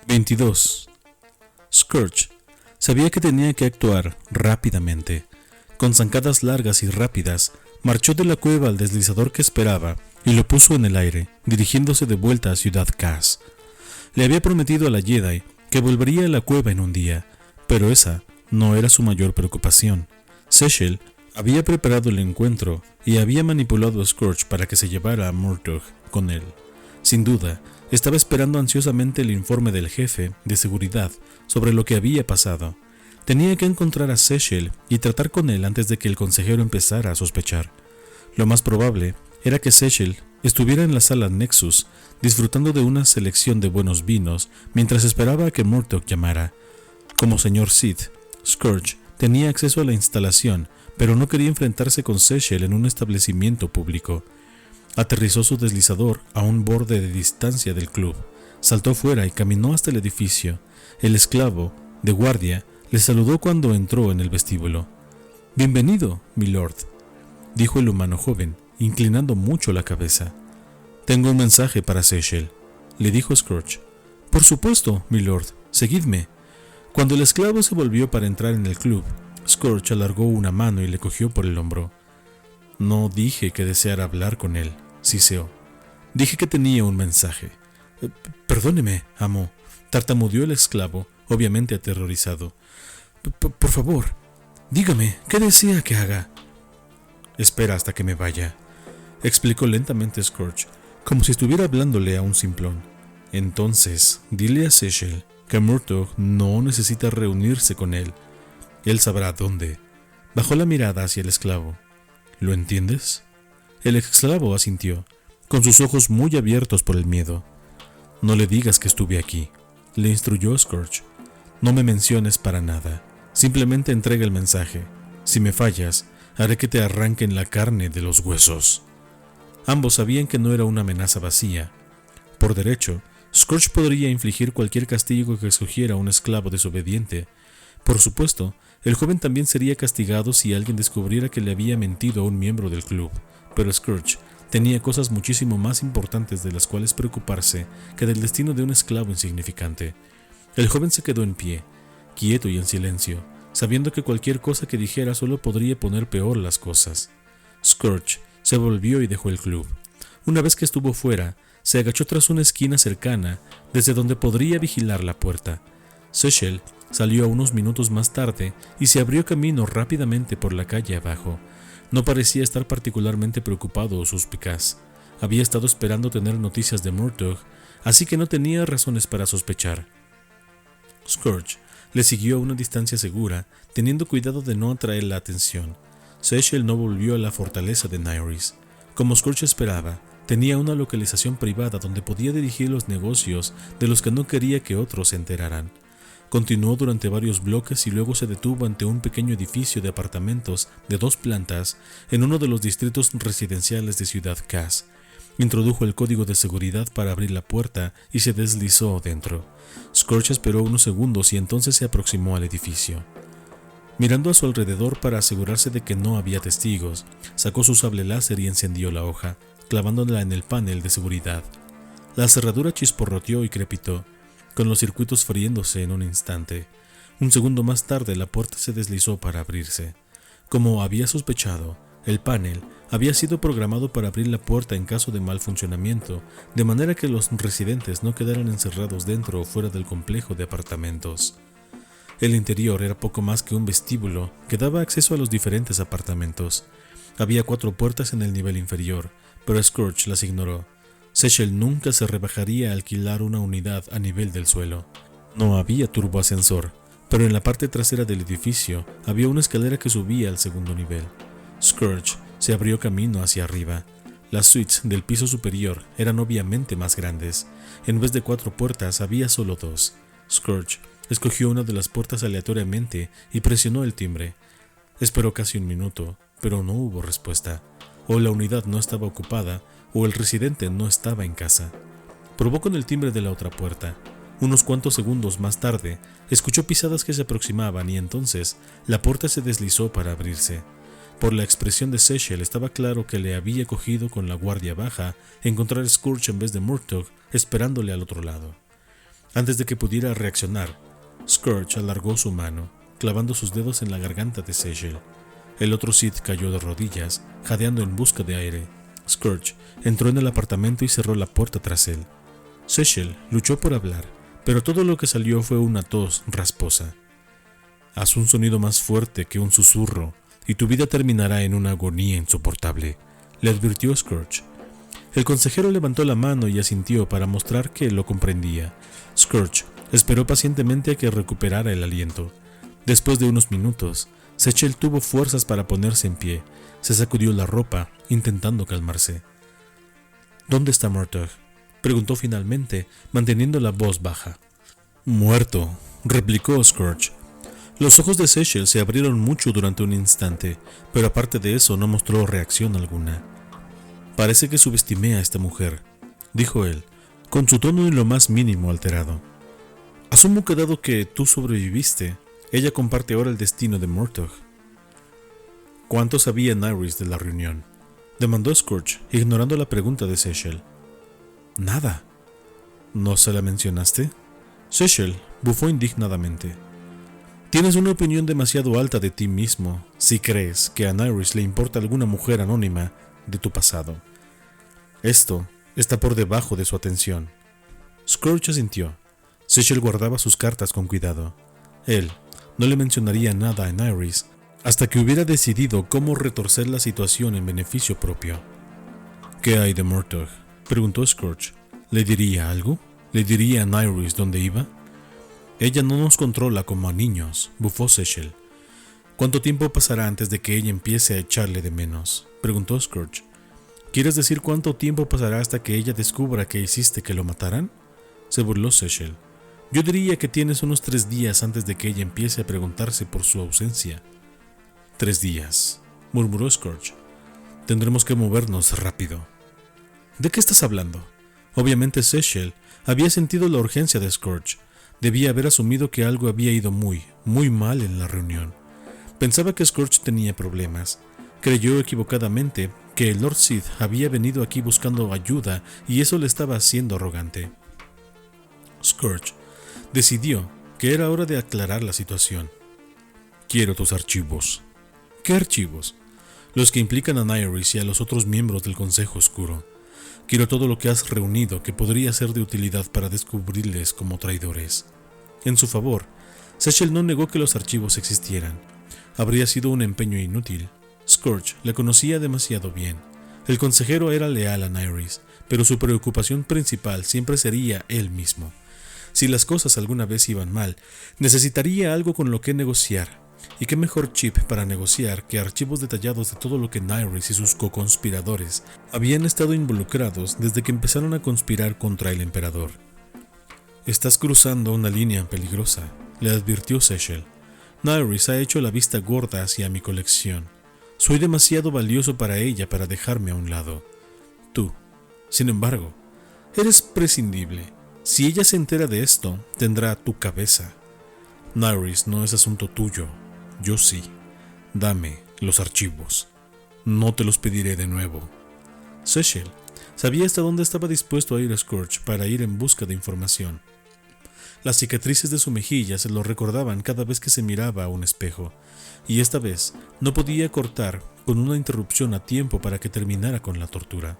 22. Scourge sabía que tenía que actuar rápidamente. Con zancadas largas y rápidas, marchó de la cueva al deslizador que esperaba y lo puso en el aire, dirigiéndose de vuelta a Ciudad Kaz. Le había prometido a la Jedi que volvería a la cueva en un día, pero esa no era su mayor preocupación. Zechel había preparado el encuentro y había manipulado a Scourge para que se llevara a Murtagh con él. Sin duda, estaba esperando ansiosamente el informe del jefe de seguridad sobre lo que había pasado. Tenía que encontrar a Zechel y tratar con él antes de que el consejero empezara a sospechar. Lo más probable era que Zechel estuviera en la sala Nexus, disfrutando de una selección de buenos vinos mientras esperaba a que Murtagh llamara. Como señor Sith, Scourge tenía acceso a la instalación, pero no quería enfrentarse con Zechel en un establecimiento público. Aterrizó su deslizador a un borde de distancia del club, saltó fuera y caminó hasta el edificio. El esclavo, de guardia, le saludó cuando entró en el vestíbulo. «Bienvenido, milord», dijo el humano joven, inclinando mucho la cabeza. «Tengo un mensaje para Zechel», le dijo Scourge. «Por supuesto, milord, seguidme». Cuando el esclavo se volvió para entrar en el club, Scourge alargó una mano y le cogió por el hombro. «No dije que deseara hablar con él», siseó. «Dije que tenía un mensaje». «Perdóneme, amo», tartamudeó el esclavo, obviamente aterrorizado. «Por favor, dígame, ¿qué desea que haga?» «Espera hasta que me vaya», explicó lentamente Scourge, como si estuviera hablándole a un simplón. «Entonces, dile a Zechel que Murtagh no necesita reunirse con él. Él sabrá dónde». Bajó la mirada hacia el esclavo. «¿Lo entiendes?» El esclavo asintió, con sus ojos muy abiertos por el miedo. «No le digas que estuve aquí», le instruyó Scourge. «No me menciones para nada. Simplemente entrega el mensaje. Si me fallas, haré que te arranquen la carne de los huesos». Ambos sabían que no era una amenaza vacía. Por derecho, Scourge podría infligir cualquier castigo que escogiera a un esclavo desobediente. Por supuesto, el joven también sería castigado si alguien descubriera que le había mentido a un miembro del club, pero Scourge tenía cosas muchísimo más importantes de las cuales preocuparse que del destino de un esclavo insignificante. El joven se quedó en pie, quieto y en silencio, sabiendo que cualquier cosa que dijera solo podría poner peor las cosas. Scourge se volvió y dejó el club. Una vez que estuvo fuera, se agachó tras una esquina cercana, desde donde podría vigilar la puerta. Zechel salió unos minutos más tarde y se abrió camino rápidamente por la calle abajo. No parecía estar particularmente preocupado o suspicaz. Había estado esperando tener noticias de Murtagh, así que no tenía razones para sospechar. Scourge le siguió a una distancia segura, teniendo cuidado de no atraer la atención. Zechel no volvió a la fortaleza de Nyriss. Como Scourge esperaba, tenía una localización privada donde podía dirigir los negocios de los que no quería que otros se enteraran. Continuó durante varios bloques y luego se detuvo ante un pequeño edificio de apartamentos de 2 plantas en uno de los distritos residenciales de Ciudad Kaz. Introdujo el código de seguridad para abrir la puerta y se deslizó dentro. Scourge esperó unos segundos y entonces se aproximó al edificio. Mirando a su alrededor para asegurarse de que no había testigos, sacó su sable láser y encendió la hoja, clavándola en el panel de seguridad. La cerradura chisporroteó y crepitó, con los circuitos friéndose en un instante. Un segundo más tarde la puerta se deslizó para abrirse. Como había sospechado, el panel había sido programado para abrir la puerta en caso de mal funcionamiento, de manera que los residentes no quedaran encerrados dentro o fuera del complejo de apartamentos. El interior era poco más que un vestíbulo que daba acceso a los diferentes apartamentos. Había 4 puertas en el nivel inferior, pero Scourge las ignoró. Zechel nunca se rebajaría a alquilar una unidad a nivel del suelo. No había turboascensor, pero en la parte trasera del edificio había una escalera que subía al segundo nivel. Scourge se abrió camino hacia arriba. Las suites del piso superior eran obviamente más grandes. En vez de 4 puertas había solo 2. Scourge escogió una de las puertas aleatoriamente y presionó el timbre. Esperó casi un minuto, pero no hubo respuesta. O la unidad no estaba ocupada, o el residente no estaba en casa. Probó con el timbre de la otra puerta. Unos cuantos segundos más tarde, escuchó pisadas que se aproximaban y entonces la puerta se deslizó para abrirse. Por la expresión de Zechel estaba claro que le había cogido con la guardia baja encontrar a Scourge en vez de Murtagh esperándole al otro lado. Antes de que pudiera reaccionar, Scourge alargó su mano, clavando sus dedos en la garganta de Seychelle. El otro Sith cayó de rodillas, jadeando en busca de aire. Scourge entró en el apartamento y cerró la puerta tras él. Seychelle luchó por hablar, pero todo lo que salió fue una tos rasposa. Haz un sonido más fuerte que un susurro, y tu vida terminará en una agonía insoportable, le advirtió Scourge. El consejero levantó la mano y asintió para mostrar que lo comprendía. Scourge esperó pacientemente a que recuperara el aliento. Después de unos minutos, Seychelle tuvo fuerzas para ponerse en pie. Se sacudió la ropa, intentando calmarse. ¿Dónde está Murtagh?, preguntó finalmente, manteniendo la voz baja. Muerto, replicó Scourge. Los ojos de Seychelle se abrieron mucho durante un instante, pero aparte de eso no mostró reacción alguna. Parece que subestimé a esta mujer, dijo él, con su tono en lo más mínimo alterado. Asumo que dado que tú sobreviviste, ella comparte ahora el destino de Murtagh. ¿Cuánto sabía Nyriss de la reunión?, demandó Scourge, ignorando la pregunta de Seychelle. Nada. ¿No se la mencionaste? Seychelle bufó indignadamente. Tienes una opinión demasiado alta de ti mismo si crees que a Nyriss le importa alguna mujer anónima de tu pasado. Esto está por debajo de su atención. Scourge asintió. Seychelle guardaba sus cartas con cuidado. Él no le mencionaría nada a Nyriss hasta que hubiera decidido cómo retorcer la situación en beneficio propio. ¿Qué hay de Murtagh?, preguntó Scourge. ¿Le diría algo? ¿Le diría a Nyriss dónde iba? Ella no nos controla como a niños, bufó Seychelle. ¿Cuánto tiempo pasará antes de que ella empiece a echarle de menos?, preguntó Scourge. ¿Quieres decir cuánto tiempo pasará hasta que ella descubra que hiciste que lo mataran?, se burló Seychelle. Yo diría que tienes unos 3 días antes de que ella empiece a preguntarse por su ausencia. 3 días, murmuró Scourge. Tendremos que movernos rápido. ¿De qué estás hablando? Obviamente Seychelle había sentido la urgencia de Scourge. Debía haber asumido que algo había ido muy mal en la reunión. Pensaba que Scourge tenía problemas. Creyó equivocadamente que el Lord Sith había venido aquí buscando ayuda y eso le estaba haciendo arrogante. Scourge decidió que era hora de aclarar la situación. Quiero tus archivos. ¿Qué archivos? Los que implican a Nyriss y a los otros miembros del Consejo Oscuro. Quiero todo lo que has reunido que podría ser de utilidad para descubrirles como traidores. En su favor, Seychelle no negó que los archivos existieran. Habría sido un empeño inútil. Scourge le conocía demasiado bien. El consejero era leal a Nyriss, pero su preocupación principal siempre sería él mismo. Si las cosas alguna vez iban mal, necesitaría algo con lo que negociar. Y qué mejor chip para negociar que archivos detallados de todo lo que Nyriss y sus co-conspiradores habían estado involucrados desde que empezaron a conspirar contra el emperador. Estás cruzando una línea peligrosa, le advirtió Seychelle. Nyriss ha hecho la vista gorda hacia mi colección. Soy demasiado valioso para ella para dejarme a un lado. Tú, sin embargo, eres prescindible. Si ella se entera de esto, tendrá tu cabeza. Nyriss no es asunto tuyo. Yo sí. Dame los archivos. No te los pediré de nuevo. Seychelle sabía hasta dónde estaba dispuesto a ir Scourge para ir en busca de información. Las cicatrices de su mejilla se lo recordaban cada vez que se miraba a un espejo, y esta vez no podía cortar con una interrupción a tiempo para que terminara con la tortura.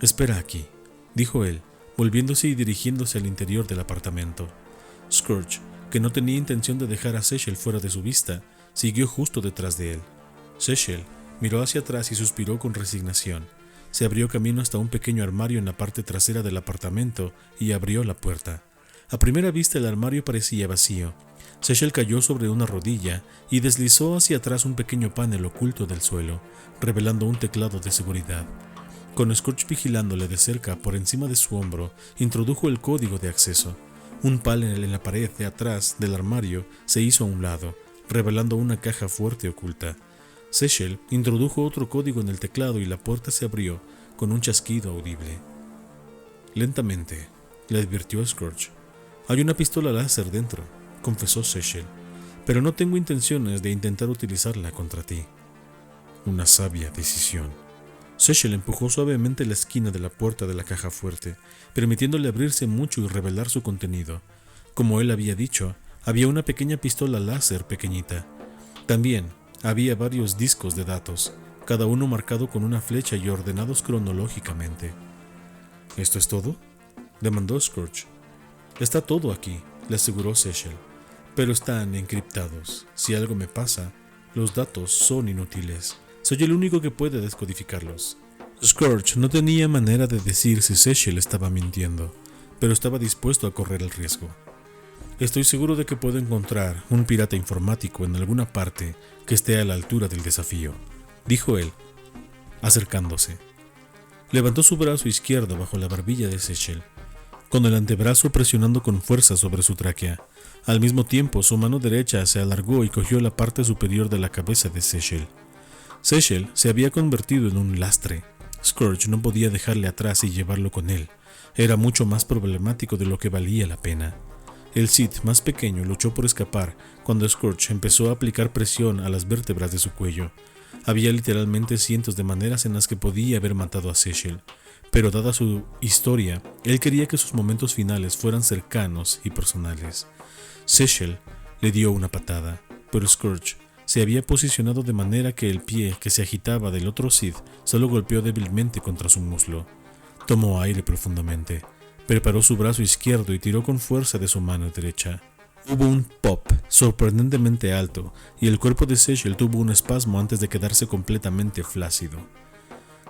Espera aquí, dijo él, volviéndose y dirigiéndose al interior del apartamento. Scourge, que no tenía intención de dejar a Seychelle fuera de su vista, siguió justo detrás de él. Seychelle miró hacia atrás y suspiró con resignación. Se abrió camino hasta un pequeño armario en la parte trasera del apartamento y abrió la puerta. A primera vista el armario parecía vacío. Seychelle cayó sobre una rodilla y deslizó hacia atrás un pequeño panel oculto del suelo, revelando un teclado de seguridad. Con Scourge vigilándole de cerca por encima de su hombro, introdujo el código de acceso. Un panel en la pared de atrás del armario se hizo a un lado, revelando una caja fuerte oculta. Seychelle introdujo otro código en el teclado y la puerta se abrió con un chasquido audible. Lentamente, le advirtió Scourge. Hay una pistola láser dentro, confesó Seychelle, pero no tengo intenciones de intentar utilizarla contra ti. Una sabia decisión. Sechel empujó suavemente la esquina de la puerta de la caja fuerte, permitiéndole abrirse mucho y revelar su contenido. Como él había dicho, había una pequeña pistola láser pequeñita. También había varios discos de datos, cada uno marcado con una flecha y ordenados cronológicamente. ¿Esto es todo?, demandó Scrooge. Está todo aquí, le aseguró Sechel, pero están encriptados. Si algo me pasa, los datos son inútiles. Soy el único que puede descodificarlos. Scrooge no tenía manera de decir si Sechel estaba mintiendo, pero estaba dispuesto a correr el riesgo. Estoy seguro de que puedo encontrar un pirata informático en alguna parte que esté a la altura del desafío, dijo él, acercándose. Levantó su brazo izquierdo bajo la barbilla de Sechel, con el antebrazo presionando con fuerza sobre su tráquea. Al mismo tiempo, su mano derecha se alargó y cogió la parte superior de la cabeza de Sechel. Sechel se había convertido en un lastre. Scrooge no podía dejarle atrás y llevarlo con él. Era mucho más problemático de lo que valía la pena. El Sith más pequeño luchó por escapar cuando Scrooge empezó a aplicar presión a las vértebras de su cuello. Había literalmente cientos de maneras en las que podía haber matado a Sechel, pero dada su historia, él quería que sus momentos finales fueran cercanos y personales. Sechel le dio una patada, pero Scrooge se había posicionado de manera que el pie que se agitaba del otro Sith solo golpeó débilmente contra su muslo. Tomó aire profundamente, preparó su brazo izquierdo y tiró con fuerza de su mano derecha. Hubo un pop sorprendentemente alto y el cuerpo de Sechel tuvo un espasmo antes de quedarse completamente flácido.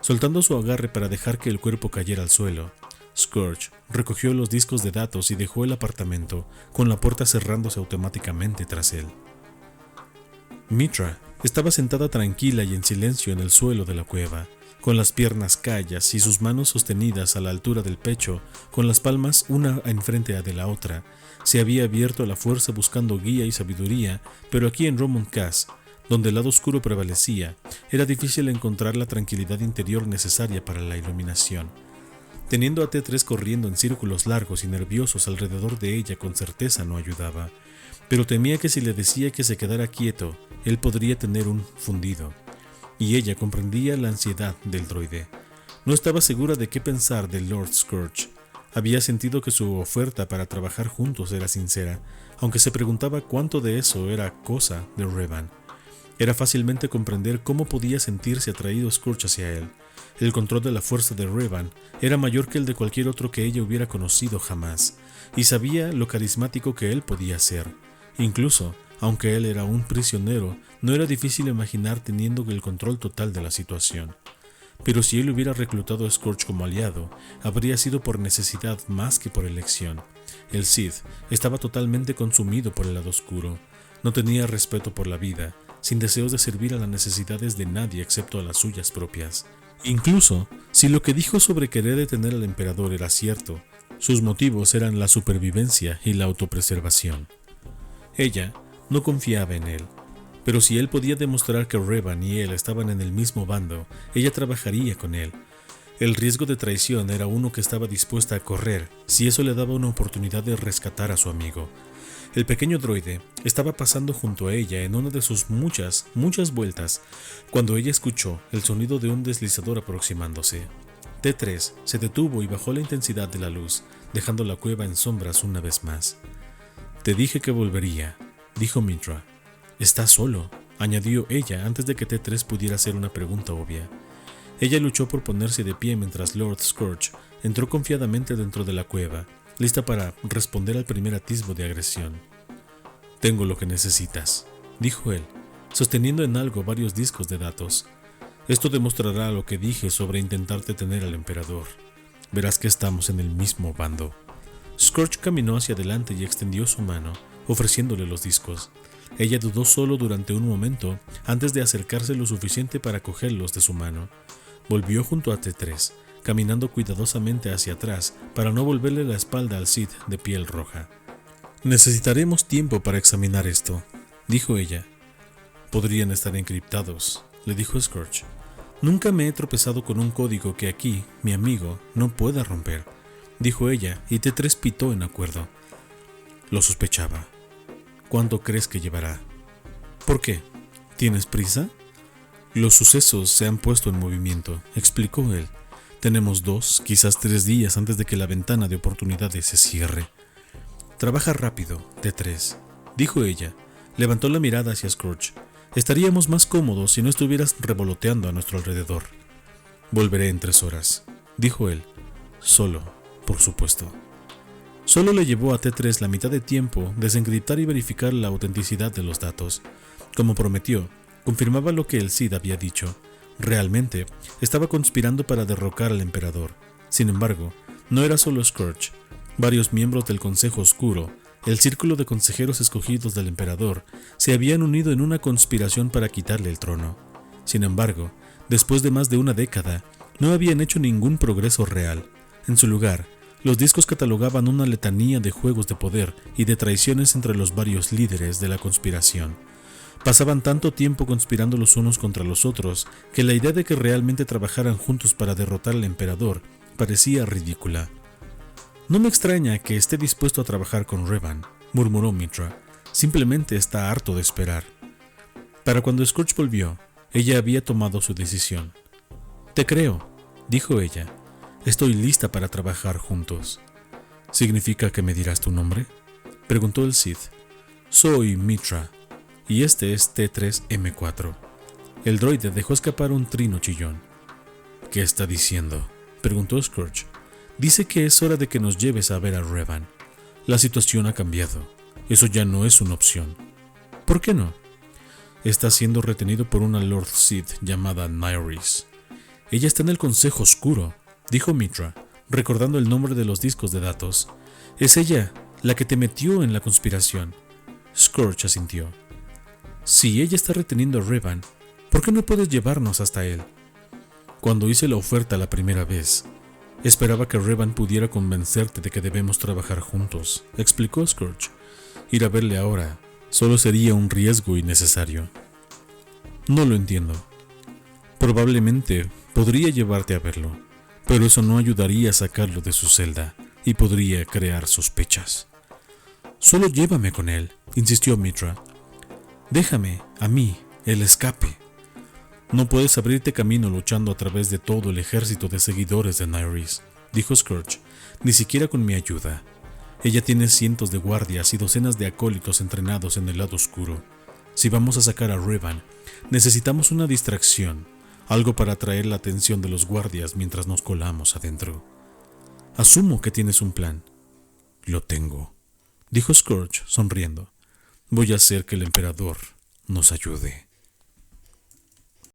Soltando su agarre para dejar que el cuerpo cayera al suelo, Scrooge recogió los discos de datos y dejó el apartamento, con la puerta cerrándose automáticamente tras él. Mitra estaba sentada tranquila y en silencio en el suelo de la cueva, con las piernas callas y sus manos sostenidas a la altura del pecho, con las palmas una enfrente de la otra. Se había abierto a la fuerza buscando guía y sabiduría, pero aquí en Roman Cass, donde el lado oscuro prevalecía, era difícil encontrar la tranquilidad interior necesaria para la iluminación. Teniendo a T3 corriendo en círculos largos y nerviosos alrededor de ella con certeza no ayudaba, pero temía que si le decía que se quedara quieto, él podría tener un fundido. Y ella comprendía la ansiedad del droide. No estaba segura de qué pensar del Lord Scourge. Había sentido que su oferta para trabajar juntos era sincera, aunque se preguntaba cuánto de eso era cosa de Revan. Era fácilmente comprender cómo podía sentirse atraído Scourge hacia él. El control de la fuerza de Revan era mayor que el de cualquier otro que ella hubiera conocido jamás, y sabía lo carismático que él podía ser. Incluso, aunque él era un prisionero, no era difícil imaginar teniendo el control total de la situación. Pero si él hubiera reclutado a Scourge como aliado, habría sido por necesidad más que por elección. El Sith estaba totalmente consumido por el lado oscuro. No tenía respeto por la vida, sin deseos de servir a las necesidades de nadie excepto a las suyas propias. Incluso, si lo que dijo sobre querer detener al emperador era cierto, sus motivos eran la supervivencia y la autopreservación. Ella no confiaba en él, pero si él podía demostrar que Revan y él estaban en el mismo bando, ella trabajaría con él. El riesgo de traición era uno que estaba dispuesta a correr si eso le daba una oportunidad de rescatar a su amigo. El pequeño droide estaba pasando junto a ella en una de sus muchas vueltas cuando ella escuchó el sonido de un deslizador aproximándose. T3 se detuvo y bajó la intensidad de la luz, dejando la cueva en sombras una vez más. «Te dije que volvería», dijo Mitra. «Estás solo», añadió ella antes de que T3 pudiera hacer una pregunta obvia. Ella luchó por ponerse de pie mientras Lord Scourge entró confiadamente dentro de la cueva, lista para responder al primer atisbo de agresión. «Tengo lo que necesitas», dijo él, sosteniendo en algo varios discos de datos. «Esto demostrará lo que dije sobre intentar detener al emperador. Verás que estamos en el mismo bando». Scourge caminó hacia adelante y extendió su mano, ofreciéndole los discos. Ella dudó solo durante un momento antes de acercarse lo suficiente para cogerlos de su mano. Volvió junto a T3, caminando cuidadosamente hacia atrás para no volverle la espalda al Sith de piel roja. «Necesitaremos tiempo para examinar esto», dijo ella. «Podrían estar encriptados», le dijo Scourge. «Nunca me he tropezado con un código que aquí, mi amigo, no pueda romper», dijo ella, y T3 pitó en acuerdo. «Lo sospechaba. ¿Cuánto crees que llevará?» «¿Por qué? ¿Tienes prisa?» Los sucesos se han puesto en movimiento, explicó él. Tenemos 2, quizás 3 días antes de que la ventana de oportunidades se cierre. Trabaja rápido, T3, dijo ella. Levantó la mirada hacia Scrooge. Estaríamos más cómodos si no estuvieras revoloteando a nuestro alrededor. Volveré en 3 horas, dijo él. Solo, por supuesto. Solo le llevó a T3 la mitad de tiempo desencriptar y verificar la autenticidad de los datos. Como prometió, confirmaba lo que el Cid había dicho. Realmente, estaba conspirando para derrocar al emperador. Sin embargo, no era solo Scrooge. Varios miembros del Consejo Oscuro, el círculo de consejeros escogidos del emperador, se habían unido en una conspiración para quitarle el trono. Sin embargo, después de más de una década, no habían hecho ningún progreso real. En su lugar, los discos catalogaban una letanía de juegos de poder y de traiciones entre los varios líderes de la conspiración. Pasaban tanto tiempo conspirando los unos contra los otros que la idea de que realmente trabajaran juntos para derrotar al emperador parecía ridícula. No me extraña que esté dispuesto a trabajar con Revan, murmuró Mitra. Simplemente está harto de esperar. Para cuando Scrooge volvió, ella había tomado su decisión. Te creo, dijo ella. Estoy lista para trabajar juntos. ¿Significa que me dirás tu nombre?, preguntó el Cid. Soy Mitra, y este es T3M4. El droide dejó escapar un trino chillón. ¿Qué está diciendo?, preguntó Scrooge. Dice que es hora de que nos lleves a ver a Revan. La situación ha cambiado. Eso ya no es una opción. ¿Por qué no? Está siendo retenido por una Lord Sith llamada Nyriss. Ella está en el Consejo Oscuro, dijo Mitra, recordando el nombre de los discos de datos. Es ella la que te metió en la conspiración. Scrooge asintió. Si ella está reteniendo a Revan, ¿por qué no puedes llevarnos hasta él? Cuando hice la oferta la primera vez, esperaba que Revan pudiera convencerte de que debemos trabajar juntos, explicó Scrooge. Ir a verle ahora solo sería un riesgo innecesario. No lo entiendo. Probablemente podría llevarte a verlo, pero eso no ayudaría a sacarlo de su celda y podría crear sospechas. Solo llévame con él, insistió Mitra. Déjame, a mí, el escape. No puedes abrirte camino luchando a través de todo el ejército de seguidores de Nyriss, dijo Scrooge, ni siquiera con mi ayuda. Ella tiene cientos de guardias y docenas de acólitos entrenados en el lado oscuro. Si vamos a sacar a Revan, necesitamos una distracción, algo para atraer la atención de los guardias mientras nos colamos adentro. Asumo que tienes un plan. Lo tengo, dijo Scrooge, sonriendo. Voy a hacer que el emperador nos ayude.